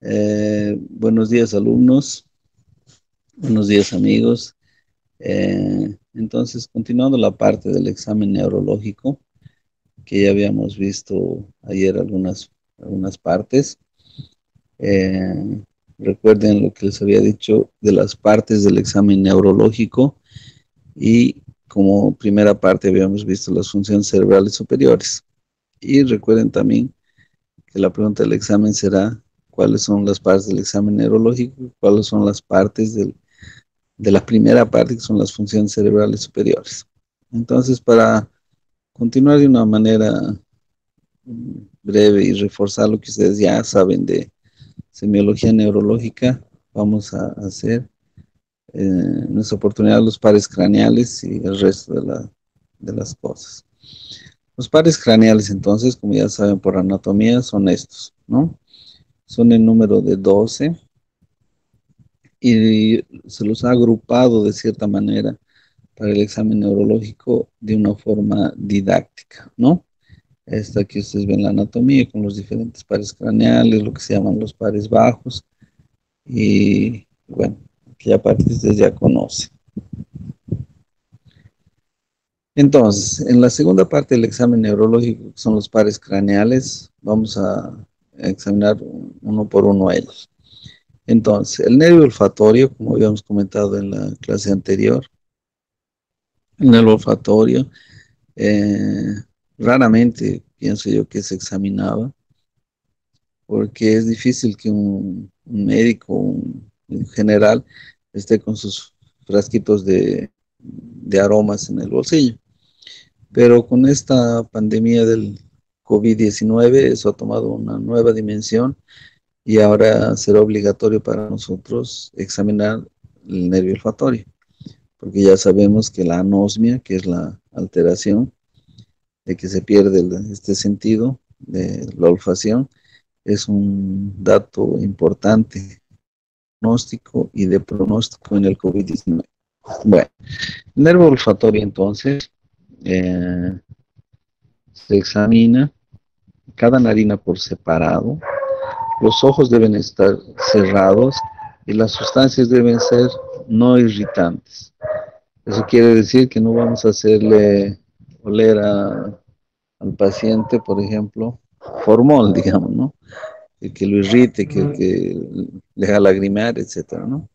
Buenos días, alumnos. Buenos días, amigos. Entonces, continuando la parte del examen neurológico, que ya habíamos visto ayer algunas partes. Eh, Recuerden lo que les había dicho de las partes del examen neurológico y como primera parte habíamos visto las funciones cerebrales superiores. Y recuerden también que la pregunta del examen será cuáles son las partes del examen neurológico, cuáles son las partes de la primera parte, que son las funciones cerebrales superiores. Entonces, para continuar de una manera breve y reforzar lo que ustedes ya saben de semiología neurológica, vamos a hacer en esta oportunidad los pares craneales y el resto de las cosas. Los pares craneales, entonces, como ya saben por anatomía, son estos, ¿no? Son el número de 12 y se los ha agrupado de cierta manera para el examen neurológico de una forma didáctica, ¿no? Esta que ustedes ven la anatomía con los diferentes pares craneales, lo que se llaman los pares bajos, y bueno, aquella parte ustedes ya conocen. Entonces, en la segunda parte del examen neurológico, que son los pares craneales, vamos a examinar uno por uno a ellos. Entonces, el nervio olfatorio, como habíamos comentado en la clase anterior, el nervio olfatorio eh, raramente pienso yo que se examinaba, porque es difícil que un médico, un general, esté con sus frasquitos de aromas en el bolsillo. Pero con esta pandemia del COVID-19, eso ha tomado una nueva dimensión y ahora será obligatorio para nosotros examinar el nervio olfatorio, porque ya sabemos que la anosmia, que es la alteración de que se pierde este sentido de la olfacción, es un dato importante, pronóstico y de pronóstico en el COVID-19. Bueno, el nervio olfatorio entonces eh, se examina cada narina por separado, los ojos deben estar cerrados y las sustancias deben ser no irritantes. Eso quiere decir que no vamos a hacerle oler al paciente, por ejemplo, formol, digamos, ¿no? Que lo irrite, que le haga lagrimear, etcétera, ¿no?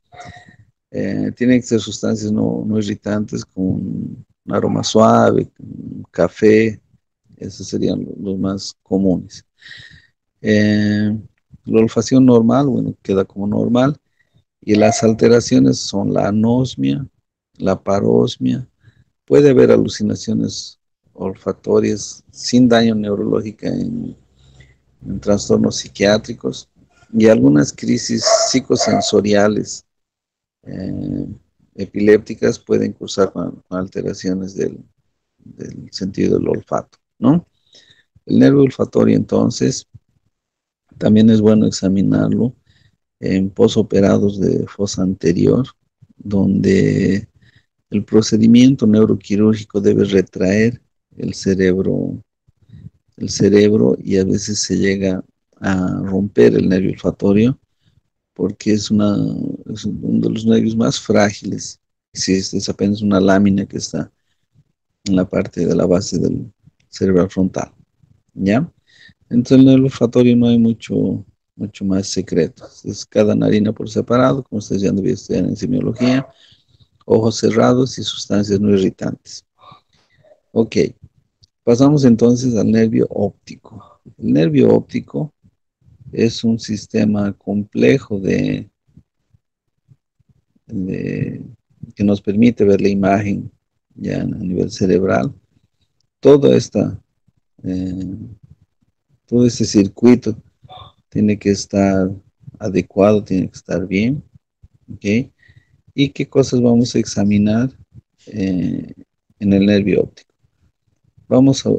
Tienen que ser sustancias no irritantes con un aroma suave, café, esos serían los más comunes. Eh, la olfacción normal, bueno, queda como normal, y las alteraciones son la anosmia, la parosmia, puede haber alucinaciones olfatorias sin daño neurológico en trastornos psiquiátricos y algunas crisis psicosensoriales eh, epilépticas pueden cursar con alteraciones del sentido del olfato, ¿no? El nervio olfatorio, entonces, también es bueno examinarlo en posoperados de fosa anterior, donde el procedimiento neuroquirúrgico debe retraer el cerebro, el cerebro y a veces se llega a romper el nervio olfatorio porque es uno de los nervios más frágiles. Existe, es apenas una lámina que está en la parte de la base del cerebral frontal, ¿ya? Entonces en el olfatorio no hay mucho más secreto. Es cada narina por separado, como ustedes ya han debido estudiar en semiología, ojos cerrados y sustancias no irritantes. Ok, pasamos entonces al nervio óptico. El nervio óptico es un sistema complejo de que nos permite ver la imagen ya a nivel cerebral. Todo, esta, eh, todo este circuito tiene que estar adecuado, tiene que estar bien, ¿ok? ¿Y qué cosas vamos a examinar eh, en el nervio óptico? Vamos a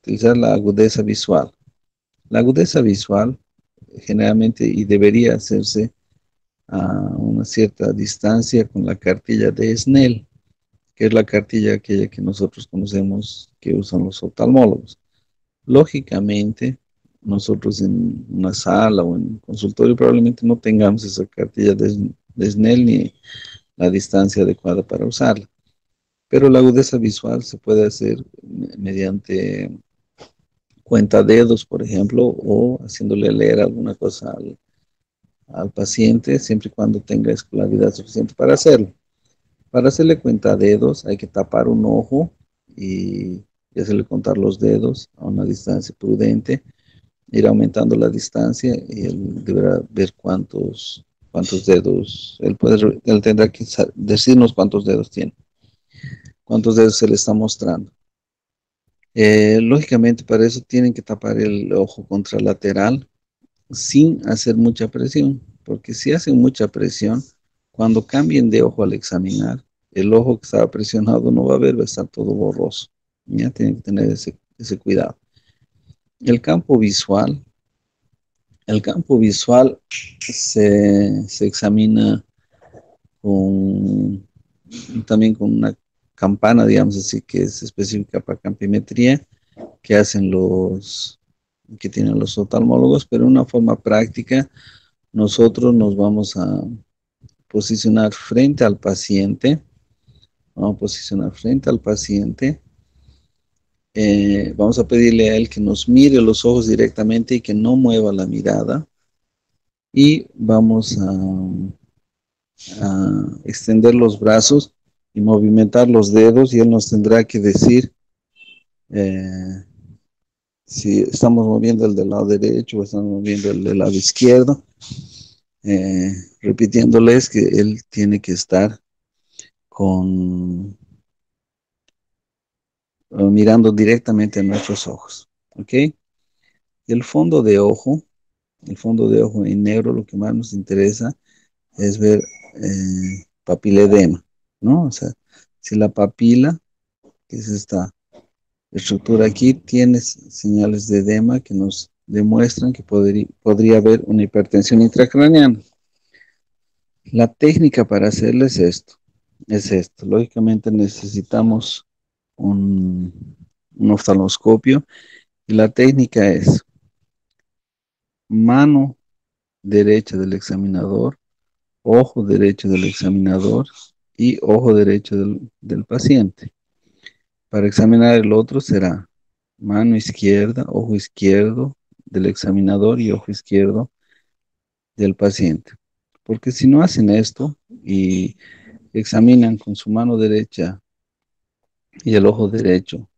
utilizar la agudeza visual. La agudeza visual generalmente y debería hacerse a una cierta distancia con la cartilla de Snell, que es la cartilla aquella que nosotros conocemos que usan los oftalmólogos. Lógicamente, nosotros en una sala o en un consultorio probablemente no tengamos esa cartilla de Snell ni la distancia adecuada para usarla. Pero la agudeza visual se puede hacer mediante cuenta dedos, por ejemplo, o haciéndole leer alguna cosa al paciente, siempre y cuando tenga escolaridad suficiente para hacerlo. Para hacerle cuenta dedos hay que tapar un ojo y hacerle contar los dedos a una distancia prudente, ir aumentando la distancia y él deberá ver cuántos dedos, él tendrá que decirnos cuántos dedos tiene, cuántos dedos se le está mostrando. Lógicamente para eso tienen que tapar el ojo contralateral sin hacer mucha presión, porque si hacen mucha presión, cuando cambien de ojo al examinar, el ojo que estaba presionado no va a ver, va a estar todo borroso. Ya tienen que tener ese cuidado. El campo visual, el campo visual se examina con, también con una campana, digamos así, que es específica para campimetría, que hacen que tienen los oftalmólogos, pero de una forma práctica, nosotros nos vamos a posicionar frente al paciente, vamos a posicionar frente al paciente, vamos a pedirle a él que nos mire los ojos directamente y que no mueva la mirada y vamos a extender los brazos y movimentar los dedos y él nos tendrá que decir eh, si estamos moviendo el del lado derecho o estamos moviendo el del lado izquierdo, repitiéndoles que él tiene que estar con mirando directamente a nuestros ojos, ¿ok? El fondo de ojo, el fondo de ojo en negro, lo que más nos interesa es ver papiledema, ¿no? O sea, si la papila, que es esta estructura aquí, tiene señales de edema que nos demuestran que podría haber una hipertensión intracraneana. La técnica para hacerlo es esto. Lógicamente necesitamos un oftalmoscopio y la técnica es mano derecha del examinador, ojo derecho del examinador y ojo derecho del paciente. Para examinar el otro será mano izquierda, ojo izquierdo del examinador y ojo izquierdo del paciente. Porque si no hacen esto y examinan con su mano derecha y el ojo derecho,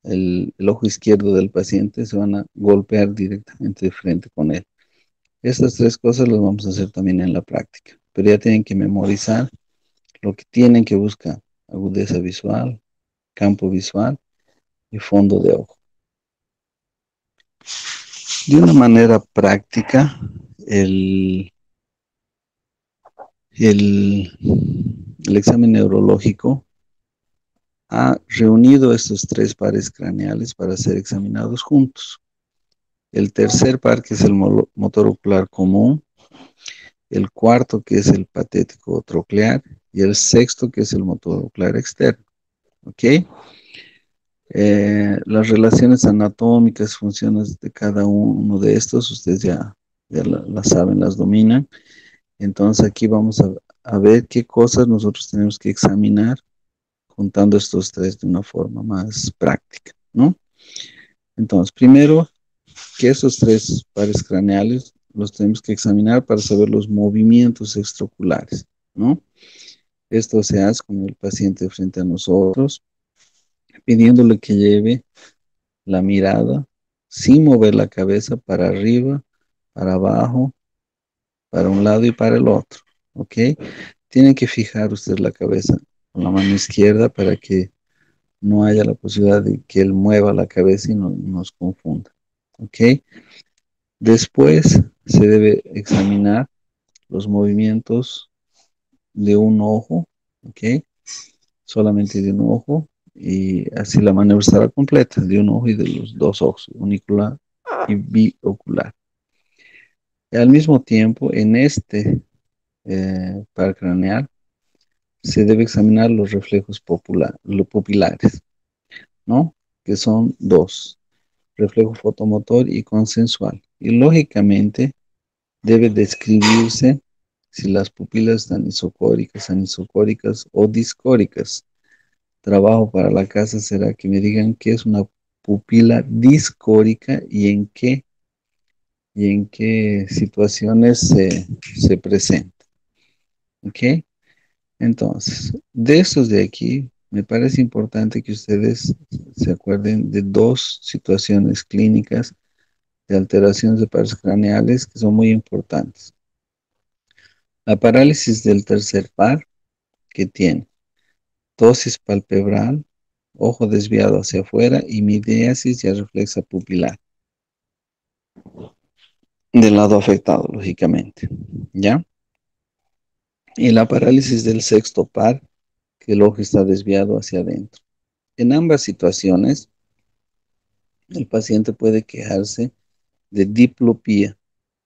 el ojo izquierdo del paciente, se van a golpear directamente de frente con él. Estas tres cosas las vamos a hacer también en la práctica, pero ya tienen que memorizar lo que tienen que buscar: agudeza visual, campo visual y fondo de ojo. De una manera práctica, el, el, el examen neurológico ha reunido estos tres pares craneales para ser examinados juntos. El tercer par, que es el motor ocular común, el cuarto, que es el patético troclear, y el sexto, que es el motor ocular externo. ¿Ok? Las relaciones anatómicas, funciones de cada uno de estos, ustedes ya las saben, las dominan. Entonces aquí vamos a ver qué cosas nosotros tenemos que examinar juntando estos tres de una forma más práctica, ¿no? Entonces, primero, que esos tres pares craneales los tenemos que examinar para saber los movimientos extraoculares, ¿no? Esto se hace con el paciente frente a nosotros, pidiéndole que lleve la mirada sin mover la cabeza para arriba, para abajo, para un lado y para el otro, ¿ok? Tiene que fijar usted la cabeza con la mano izquierda para que no haya la posibilidad de que él mueva la cabeza y nos confunda, ¿ok? Después se debe examinar los movimientos de un ojo, ¿ok? Solamente de un ojo, y así la maniobra estará completa, de un ojo y de los dos ojos, unicular y biocular. Y al mismo tiempo, en este par craneal, se debe examinar los reflejos pupilares, ¿no? Que son dos. reflejo fotomotor y consensual. Y lógicamente debe describirse si las pupilas están isocóricas, anisocóricas o discóricas. Trabajo para la casa será que me digan qué es una pupila discórica y en qué situaciones se presenta. ¿Ok? Entonces, de estos de aquí, me parece importante que ustedes se acuerden de dos situaciones clínicas de alteraciones de pares craneales que son muy importantes. La parálisis del tercer par, que tiene ptosis palpebral, ojo desviado hacia afuera y midriasis y reflexa pupilar, del lado afectado, lógicamente. ¿Ya? Y la parálisis del sexto par, que el ojo está desviado hacia adentro. En ambas situaciones, el paciente puede quejarse de diplopía.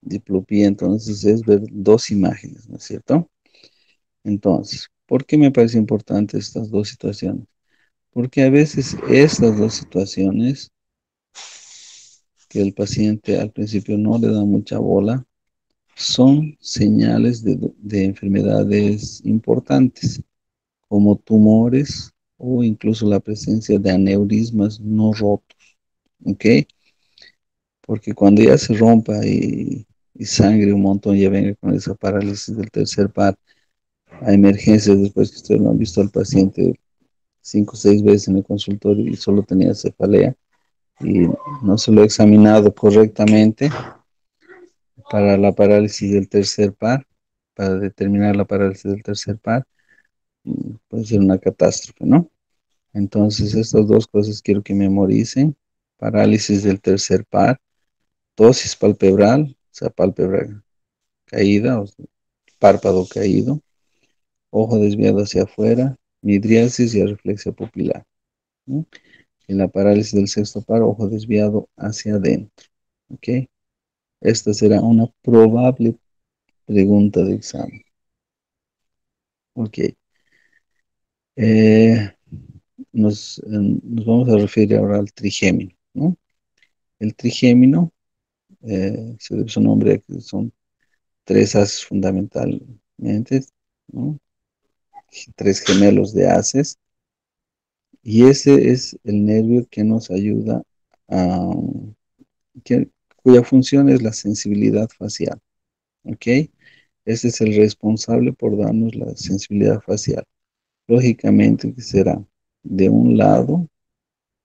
Diplopía, entonces, es ver dos imágenes, ¿no es cierto? Entonces, ¿por qué me parece importante estas dos situaciones? Porque a veces estas dos situaciones que el paciente al principio no le da mucha bola son señales de enfermedades importantes, como tumores o incluso la presencia de aneurismas no rotos, ¿ok? Porque cuando ya se rompa y sangre un montón, ya venga con esa parálisis del tercer par, a emergencias después que ustedes no han visto al paciente 5 o 6 veces en el consultorio y solo tenía cefalea y no se lo ha examinado correctamente para la parálisis del tercer par, para determinar la parálisis del tercer par, puede ser una catástrofe, ¿no? Entonces, estas dos cosas quiero que memoricen. Parálisis del tercer par, ptosis palpebral, o sea, pálpebra caída, o sea, párpado caído, ojo desviado hacia afuera, midriasis y arreflexia pupilar, ¿no? En la parálisis del sexto par, ojo desviado hacia adentro, ¿ok? Esta será una probable pregunta de examen, ¿ok? Eh, nos vamos a referir ahora al trigémino, ¿no? El trigémino, se debe su nombre a que son tres haces fundamentalmente, ¿no? Tres gemelos de haces, y ese es el nervio que nos ayuda a, cuya función es la sensibilidad facial, ¿ok? Ese es el responsable por darnos la sensibilidad facial. Lógicamente que será de un lado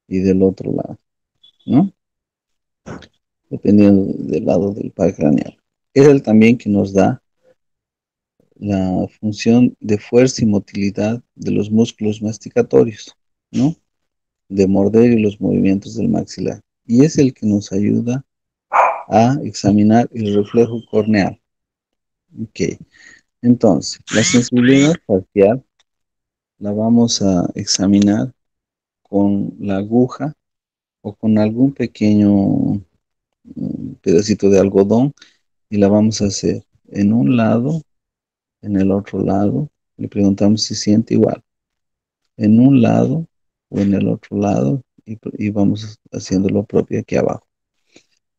y del otro lado, ¿no? Dependiendo del lado del par craneal. Es el también que nos da la función de fuerza y motilidad de los músculos masticatorios, ¿no? De morder y los movimientos del maxilar. Y es el que nos ayuda a examinar el reflejo corneal. Ok, entonces, la sensibilidad facial la vamos a examinar con la aguja o con algún pequeño pedacito de algodón y la vamos a hacer en un lado, en el otro lado. Le preguntamos si siente igual, en un lado o en el otro lado y vamos haciendo lo propio aquí abajo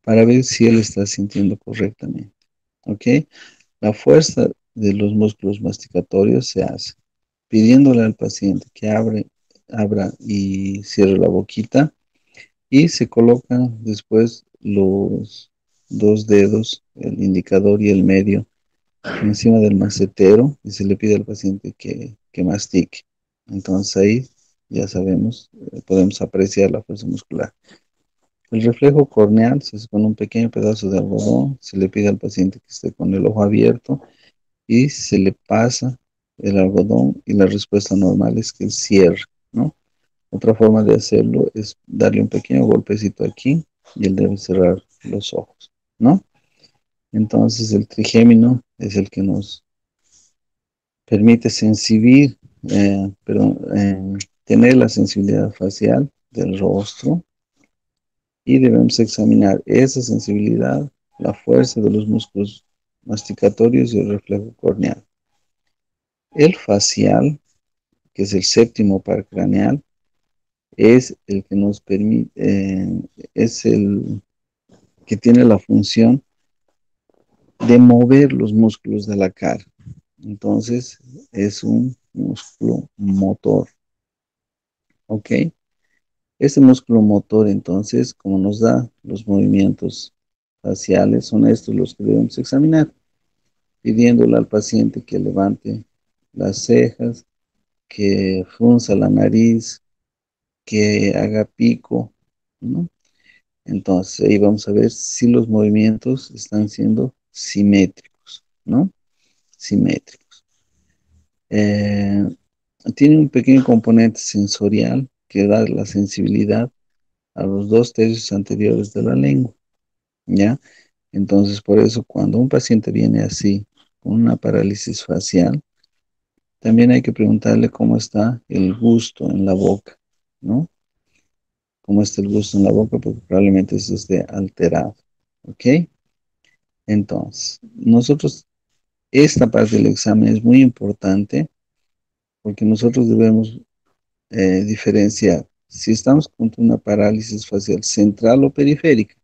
para ver si él está sintiendo correctamente. ¿Ok? La fuerza de los músculos masticatorios se hace pidiéndole al paciente que abra y cierre la boquita y se colocan después los dos dedos, el indicador y el medio, encima del macetero y se le pide al paciente que mastique. Entonces ahí ya sabemos, podemos apreciar la fuerza muscular. El reflejo corneal se hace con un pequeño pedazo de algodón, se le pide al paciente que esté con el ojo abierto y se le pasa el algodón y la respuesta normal es que cierre, ¿no? Otra forma de hacerlo es darle un pequeño golpecito aquí y él debe cerrar los ojos, ¿no? Entonces el trigémino es el que nos permite tener la sensibilidad facial del rostro y debemos examinar esa sensibilidad, la fuerza de los músculos masticatorios y el reflejo corneal. El facial, que es el séptimo par craneal, es el que nos permite, es el que tiene la función de mover los músculos de la cara. Entonces, es un músculo motor, ¿ok? Este músculo motor, entonces, como nos da los movimientos faciales, son estos los que debemos examinar, pidiéndole al paciente que levante las cejas, que frunza la nariz, que haga pico, ¿no? Entonces, ahí vamos a ver si los movimientos están siendo simétricos, ¿no? Simétricos. Eh, Tiene un pequeño componente sensorial que da la sensibilidad a los 2 tercios anteriores de la lengua, ¿ya? Entonces, por eso, cuando un paciente viene así, con una parálisis facial, también hay que preguntarle cómo está el gusto en la boca, ¿no? Cómo está el gusto en la boca, porque probablemente eso esté alterado, ¿ok? Entonces, nosotros, esta parte del examen es muy importante porque nosotros debemos diferenciar si estamos contra una parálisis facial central o periférica.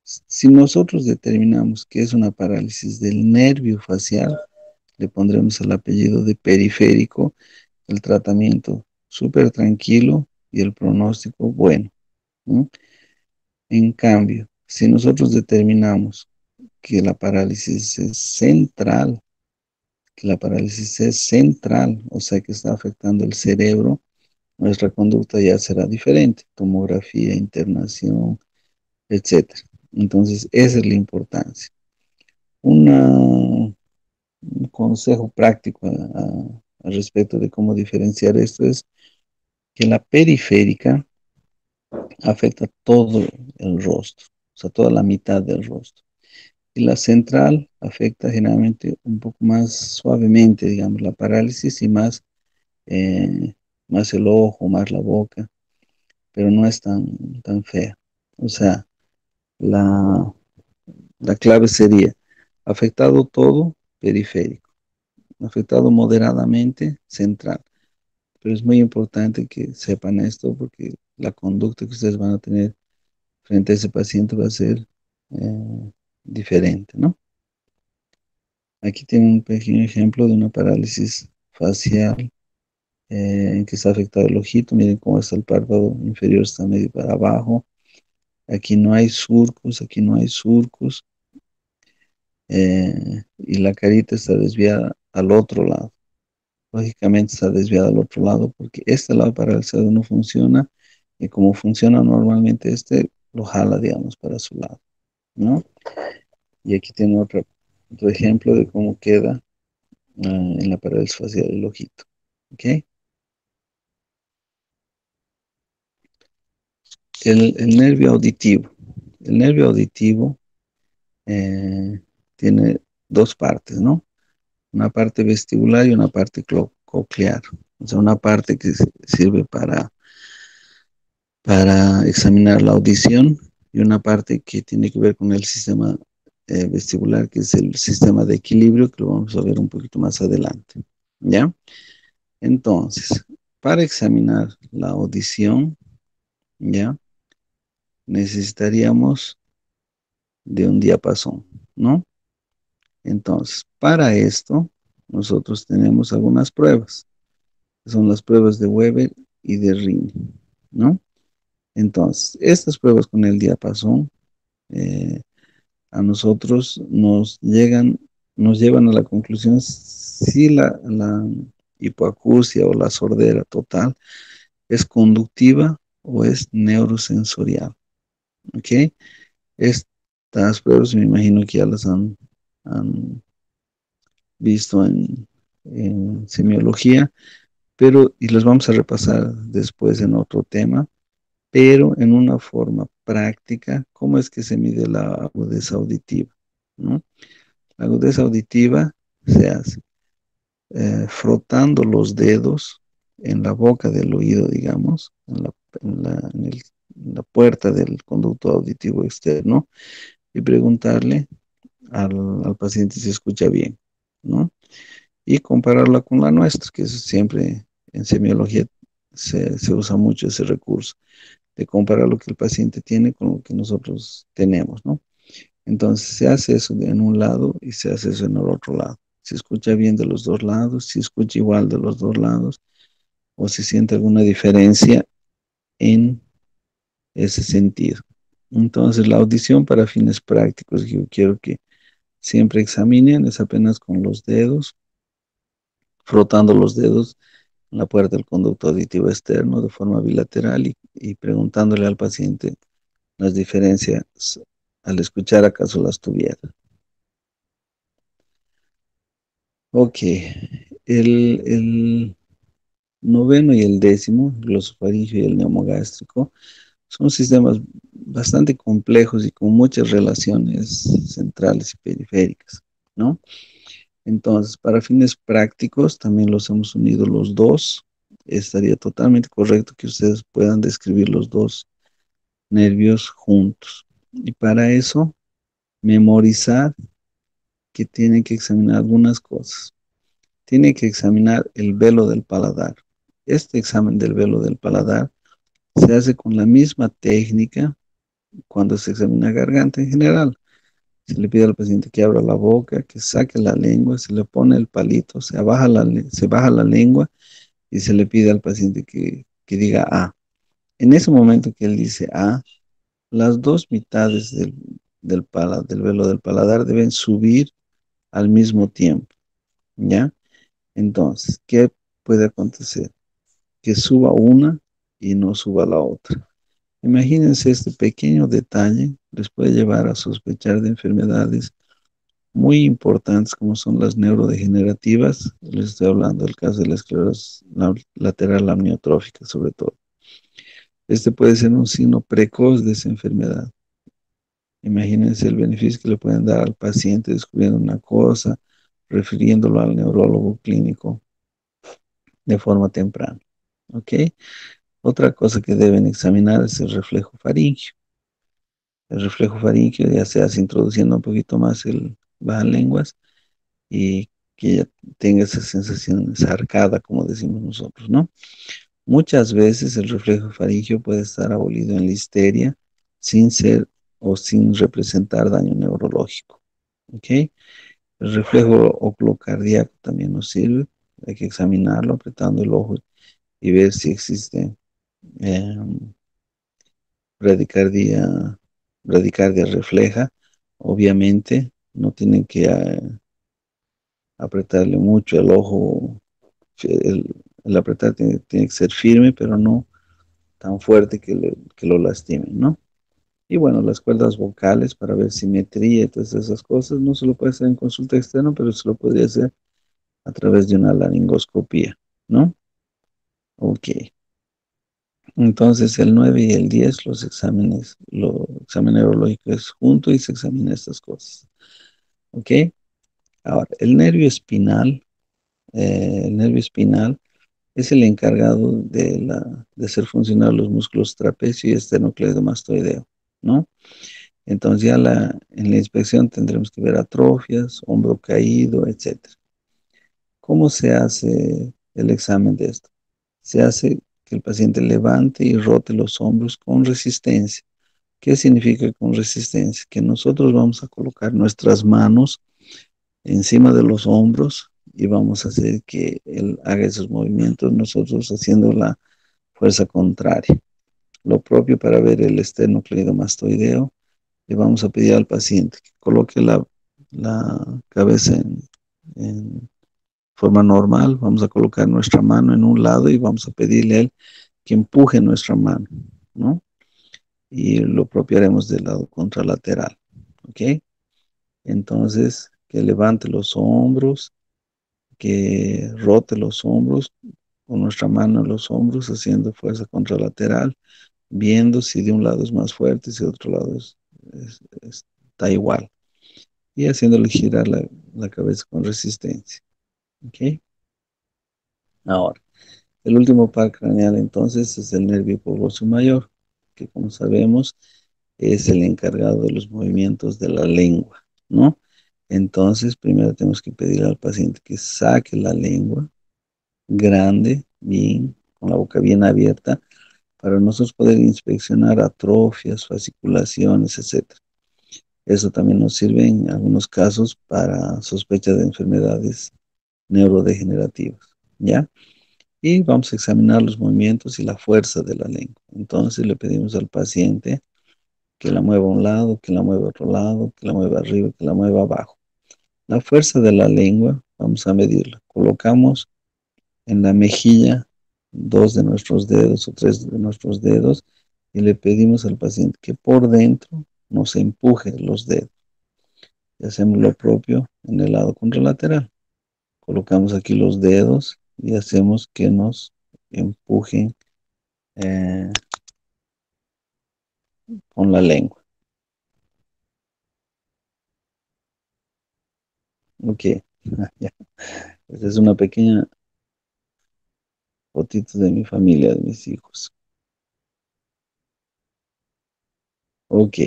Si nosotros determinamos que es una parálisis del nervio facial, le pondremos el apellido de periférico, el tratamiento súper tranquilo y el pronóstico bueno, ¿no? En cambio, si nosotros determinamos que la parálisis es central, o sea que está afectando el cerebro, nuestra conducta ya será diferente, tomografía, internación, etcétera. Entonces, esa es la importancia. Un consejo práctico al respecto de cómo diferenciar esto es que la periférica afecta todo el rostro, o sea, toda la mitad del rostro. Y la central afecta generalmente un poco más suavemente, digamos, la parálisis y eh, más el ojo, más la boca, pero no es tan fea. O sea, la, la clave sería afectado todo, periférico, afectado moderadamente, central. Pero es muy importante que sepan esto porque la conducta que ustedes van a tener frente a ese paciente va a ser diferente, ¿no? Aquí tienen un pequeño ejemplo de una parálisis facial en que está afectado el ojito. Miren cómo está el párpado inferior, está medio para abajo. Aquí no hay surcos, aquí no hay surcos. Y la carita está desviada al otro lado. Lógicamente está desviada al otro lado porque este lado paralizado no funciona y como funciona normalmente este, lo jala, digamos, para su lado, ¿no? Y aquí tiene otro ejemplo de cómo queda en la parálisis facial del ojito, ¿ok? El nervio auditivo. El nervio auditivo eh, tiene dos partes, ¿no? Una parte vestibular y una parte coclear. O sea, una parte que sirve para examinar la audición y una parte que tiene que ver con el sistema vestibular, que es el sistema de equilibrio, que lo vamos a ver un poquito más adelante. ¿Ya? Entonces, para examinar la audición, ¿ya? Necesitaríamos de un diapasón, ¿no? Entonces, para esto, nosotros tenemos algunas pruebas, que son las pruebas de Weber y de Rini, ¿no? Entonces, estas pruebas con el diapasón a nosotros nos llevan a la conclusión si la hipoacusia o la sordera total es conductiva o es neurosensorial, ¿ok? Estas pruebas me imagino que ya las han visto en semiología, y las vamos a repasar después en otro tema, pero en una forma práctica, ¿cómo es que se mide la agudeza auditiva? ¿No? La agudeza auditiva se hace frotando los dedos en la boca del oído, digamos, en la puerta del conducto auditivo externo y preguntarle al paciente si escucha bien, ¿no? Y compararla con la nuestra, que es siempre en semiología se usa mucho ese recurso de comparar lo que el paciente tiene con lo que nosotros tenemos, ¿no? Entonces se hace eso en un lado y se hace eso en el otro lado. Se escucha bien de los dos lados, se escucha igual de los dos lados, o se siente alguna diferencia en ese sentido. Entonces la audición para fines prácticos, yo quiero que siempre examinen, es apenas con los dedos, frotando los dedos en la puerta del conducto auditivo externo de forma bilateral y preguntándole al paciente las diferencias al escuchar acaso las tuviera. Ok, el noveno y el décimo, el glosofaringio y el neumogástrico, son sistemas bastante complejos y con muchas relaciones centrales y periféricas, ¿no? Entonces, para fines prácticos, también los hemos unido los dos. Estaría totalmente correcto que ustedes puedan describir los dos nervios juntos. Y para eso, memorizar que tienen que examinar algunas cosas. Tiene que examinar el velo del paladar. Este examen del velo del paladar se hace con la misma técnica cuando se examina garganta en general. Se le pide al paciente que abra la boca, que saque la lengua, se le pone el palito, se baja la lengua y se le pide al paciente que diga A. En ese momento que él dice A, las dos mitades del velo del paladar deben subir al mismo tiempo, ¿ya? Entonces, ¿qué puede acontecer? Que suba una y no suba la otra. Imagínense este pequeño detalle, les puede llevar a sospechar de enfermedades muy importantes como son las neurodegenerativas. Les estoy hablando del caso de la esclerosis lateral amniotrófica sobre todo. Este puede ser un signo precoz de esa enfermedad. Imagínense el beneficio que le pueden dar al paciente descubriendo una cosa, refiriéndolo al neurólogo clínico de forma temprana. ¿Ok? Otra cosa que deben examinar es el reflejo faríngeo. El reflejo faríngeo ya se hace introduciendo un poquito más el lenguas y que ya tenga esa sensación arcada, como decimos nosotros, ¿no? Muchas veces el reflejo faríngeo puede estar abolido en la histeria sin ser o sin representar daño neurológico. ¿Ok? El reflejo oclocardíaco también nos sirve. Hay que examinarlo apretando el ojo y ver si existe eh, bradicardia, bradicardia refleja. Obviamente no tienen que apretarle mucho el ojo. El apretar tiene que ser firme, pero no tan fuerte que lo lastimen, ¿no? Y bueno, las cuerdas vocales para ver simetría y todas esas cosas no se lo puede hacer en consulta externa, pero se lo podría hacer a través de una laringoscopía, ¿no? Ok. Entonces el 9 y el 10 los exámenes, lo examen neurológico es junto y se examina estas cosas. ¿Ok? Ahora, el nervio espinal es el encargado de hacer funcionar los músculos trapecio y esternocleidomastoideo, ¿no? Entonces ya en la inspección tendremos que ver atrofias, hombro caído, etcétera. ¿Cómo se hace el examen de esto? Se hace que el paciente levante y rote los hombros con resistencia. ¿Qué significa con resistencia? Que nosotros vamos a colocar nuestras manos encima de los hombros y vamos a hacer que él haga esos movimientos, nosotros haciendo la fuerza contraria. Lo propio para ver el esternocleidomastoideo, le vamos a pedir al paciente que coloque la cabeza en forma normal, vamos a colocar nuestra mano en un lado y vamos a pedirle a él que empuje nuestra mano, ¿no? Y lo propio haremos del lado contralateral, ¿ok? Entonces, que levante los hombros, que rote los hombros con nuestra mano en los hombros, haciendo fuerza contralateral, viendo si de un lado es más fuerte, si de otro lado está igual, y haciéndole girar la cabeza con resistencia, ¿ok? Ahora, el último par craneal entonces es el nervio hipoglosio mayor, que como sabemos es el encargado de los movimientos de la lengua, ¿no? Entonces, primero tenemos que pedir al paciente que saque la lengua grande, bien, con la boca bien abierta para nosotros poder inspeccionar atrofias, fasciculaciones, etcétera. Eso también nos sirve en algunos casos para sospecha de enfermedades neurodegenerativas, ¿ya? Y vamos a examinar los movimientos y la fuerza de la lengua. Entonces le pedimos al paciente que la mueva a un lado, que la mueva a otro lado, que la mueva arriba, que la mueva abajo. La fuerza de la lengua, vamos a medirla. Colocamos en la mejilla dos de nuestros dedos o tres de nuestros dedos y le pedimos al paciente que por dentro nos empuje los dedos. Y hacemos lo propio en el lado contralateral. Colocamos aquí los dedos y hacemos que nos empujen eh, con la lengua. Ok, ya. Esta es una pequeña fotito de mi familia, de mis hijos. Ok,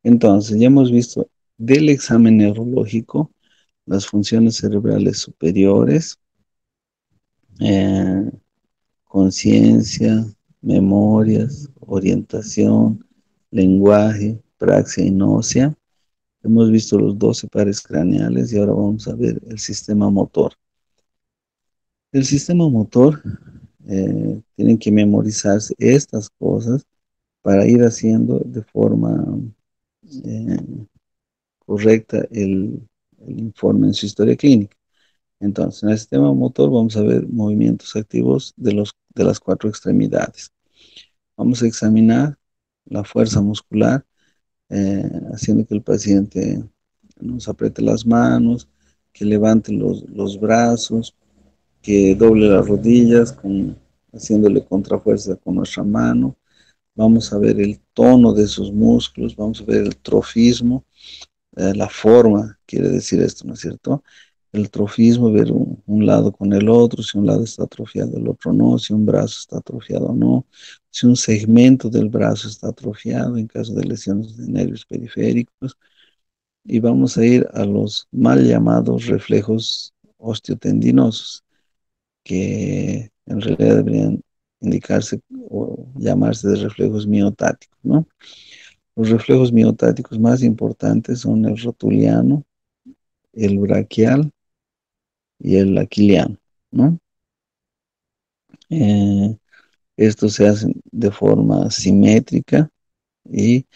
entonces ya hemos visto del examen neurológico las funciones cerebrales superiores, eh, conciencia, memorias, orientación, lenguaje, praxia y nocia. Hemos visto los 12 pares craneales y ahora vamos a ver el sistema motor. El sistema motor, tienen que memorizarse estas cosas para ir haciendo de forma eh, correcta el informe en su historia clínica. Entonces, en el sistema motor vamos a ver movimientos activos de las cuatro extremidades. Vamos a examinar la fuerza muscular, haciendo que el paciente nos apriete las manos, que levante los brazos, que doble las rodillas, haciéndole contrafuerza con nuestra mano. Vamos a ver el tono de sus músculos, vamos a ver el trofismo, la forma, quiere decir esto, ¿no es cierto? El trofismo, ver un lado con el otro, si un lado está atrofiado, el otro no, si un brazo está atrofiado o no, si un segmento del brazo está atrofiado en caso de lesiones de nervios periféricos. Y vamos a ir a los mal llamados reflejos osteotendinosos, que en realidad deberían indicarse o llamarse de reflejos miotáticos, ¿no? Los reflejos miotáticos más importantes son el rotuliano, el braquial y el aquiliano, ¿no? Eh, Estos se hacen de forma simétrica y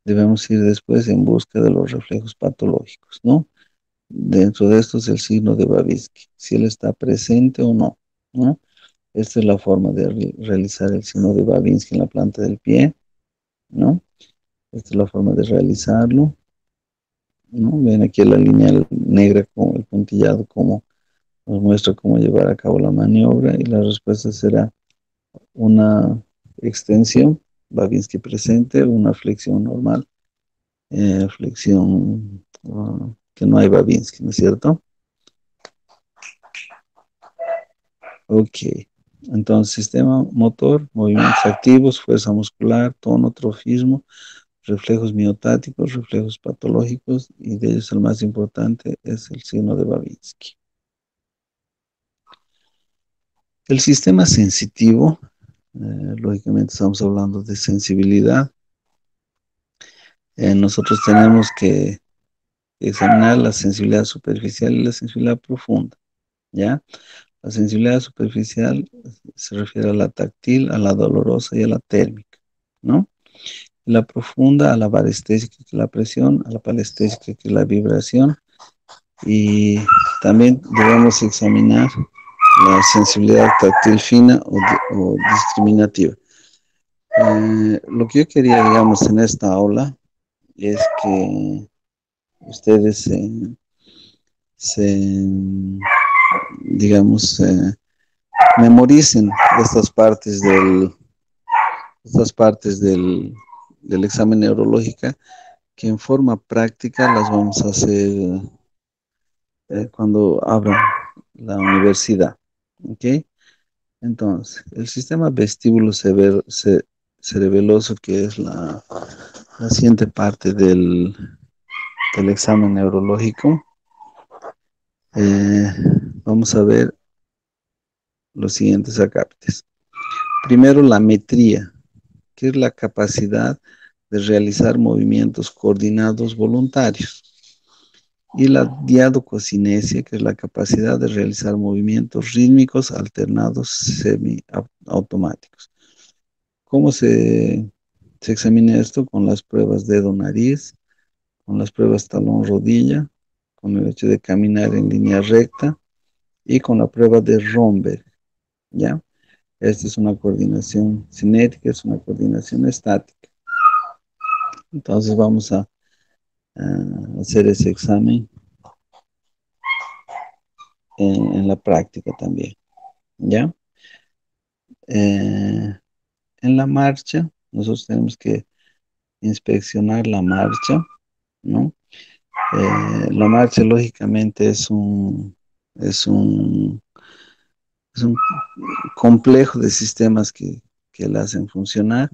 debemos ir después en busca de los reflejos patológicos, ¿no? Dentro de estos el signo de Babinski, si él está presente o no, ¿no? Esta es la forma de realizar el signo de Babinski en la planta del pie, ¿no? Esta es la forma de realizarlo, ¿no? Ven aquí la línea negra con el puntillado como nos muestra cómo llevar a cabo la maniobra y la respuesta será una extensión, Babinski presente, una flexión normal, flexión que no hay Babinski, ¿no es cierto? Ok, entonces sistema motor, movimientos activos, fuerza muscular, tono, trofismo, reflejos miotáticos, reflejos patológicos y de ellos el más importante es el signo de Babinski. El sistema sensitivo, lógicamente estamos hablando de sensibilidad. Nosotros tenemos que examinar la sensibilidad superficial y la sensibilidad profunda, ¿ya? La sensibilidad superficial se refiere a la táctil, a la dolorosa y a la térmica, ¿no? La profunda a la parestésica, que es la presión, a la palestésica, que es la vibración, y también debemos examinar la sensibilidad táctil fina o discriminativa. Lo que yo quería, digamos, en esta aula es que ustedes digamos, memoricen estas partes del examen neurológico que en forma práctica las vamos a hacer cuando abran la universidad. ¿Ok? Entonces, el sistema vestíbulo cerebeloso, que es la siguiente parte del examen neurológico, eh, vamos a ver los siguientes acápites. Primero, la metría, que es la capacidad de realizar movimientos coordinados voluntarios. Y la diadococinesia, que es la capacidad de realizar movimientos rítmicos alternados semiautomáticos. ¿Cómo se examina esto? Con las pruebas dedo-nariz, con las pruebas talón-rodilla, con el hecho de caminar en línea recta y con la prueba de Romberg, ¿ya? Esta es una coordinación cinética, es una coordinación estática. Entonces vamos a hacer ese examen en la práctica también, ¿ya? Eh, en la marcha, nosotros tenemos que inspeccionar la marcha, ¿no? La marcha lógicamente es un complejo de sistemas que la hacen funcionar.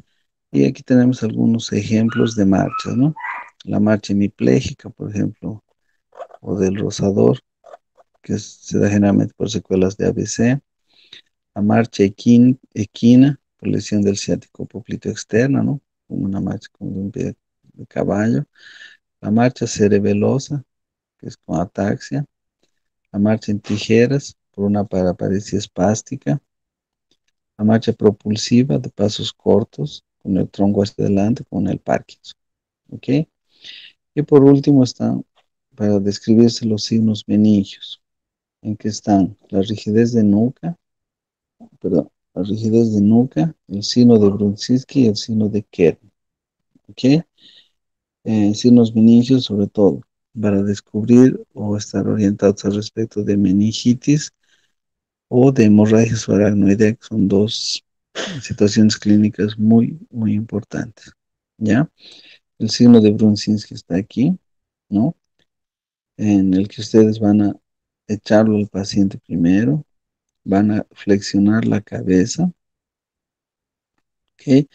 Y aquí tenemos algunos ejemplos de marchas, ¿no? La marcha hemipléjica, por ejemplo, o del rosador, que se da generalmente por secuelas de ABC. La marcha equina, por lesión del ciático popliteo externa, ¿no? Como una marcha como de un pie de caballo. La marcha cerebelosa, que es con ataxia. La marcha en tijeras, por una paraparesia espástica. La marcha propulsiva de pasos cortos, con el tronco hacia adelante, con el Parkinson. ¿Ok? Y por último están, para describirse los signos meningios, en que están la rigidez de nuca, perdón, la rigidez de nuca, el signo de Brunzinski y el signo de Kern. ¿Ok? Signos meningios sobre todo, para descubrir o estar orientados al respecto de meningitis o de hemorragia subaracnoidea, que son dos situaciones clínicas muy, muy importantes. ¿Ya? El signo de Brunzinski está aquí, ¿no? En el que ustedes van a echarlo al paciente primero, van a flexionar la cabeza, ¿ok?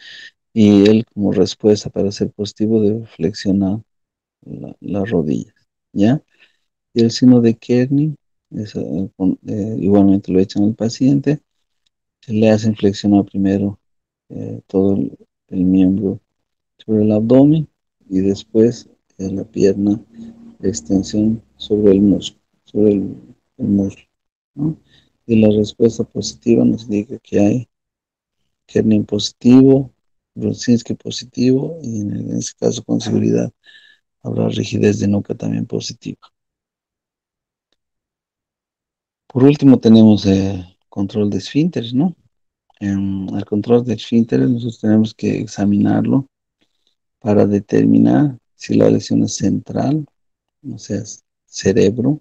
Y él como respuesta para ser positivo debe flexionar las rodillas, ¿ya? Y el signo de Kearney, igualmente lo echan al paciente, se le hacen flexionar primero todo el miembro sobre el abdomen y después la pierna de extensión sobre el músculo, sobre el muslo, ¿no? Y la respuesta positiva nos indica que hay Kernin positivo, Brunzinski positivo y en este caso con seguridad habrá rigidez de nuca también positiva. Por último tenemos control de esfínteres, ¿no? El control de esfínteres nosotros tenemos que examinarlo para determinar si la lesión es central, o sea, cerebro,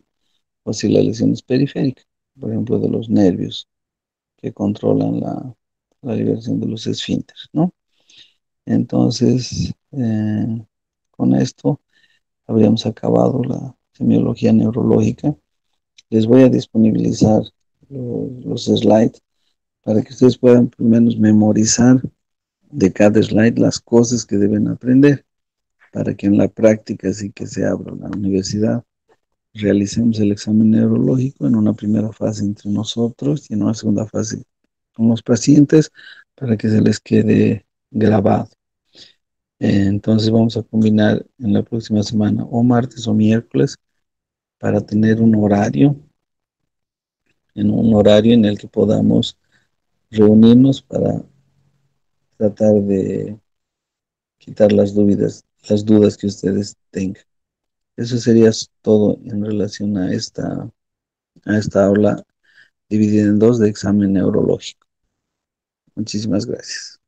o si la lesión es periférica, por ejemplo, de los nervios que controlan la liberación de los esfínteres, ¿no? Entonces, con esto habríamos acabado la semiología neurológica. Les voy a disponibilizar los slides para que ustedes puedan por lo menos memorizar de cada slide las cosas que deben aprender, para que en la práctica, así que se abra la universidad, realicemos el examen neurológico en una primera fase entre nosotros y en una segunda fase con los pacientes para que se les quede grabado. Entonces vamos a combinar en la próxima semana o martes o miércoles para tener un horario en el que podamos reunirnos para tratar de quitar las dudas que ustedes tengan. Eso sería todo en relación a esta aula dividida en dos de examen neurológico. Muchísimas gracias.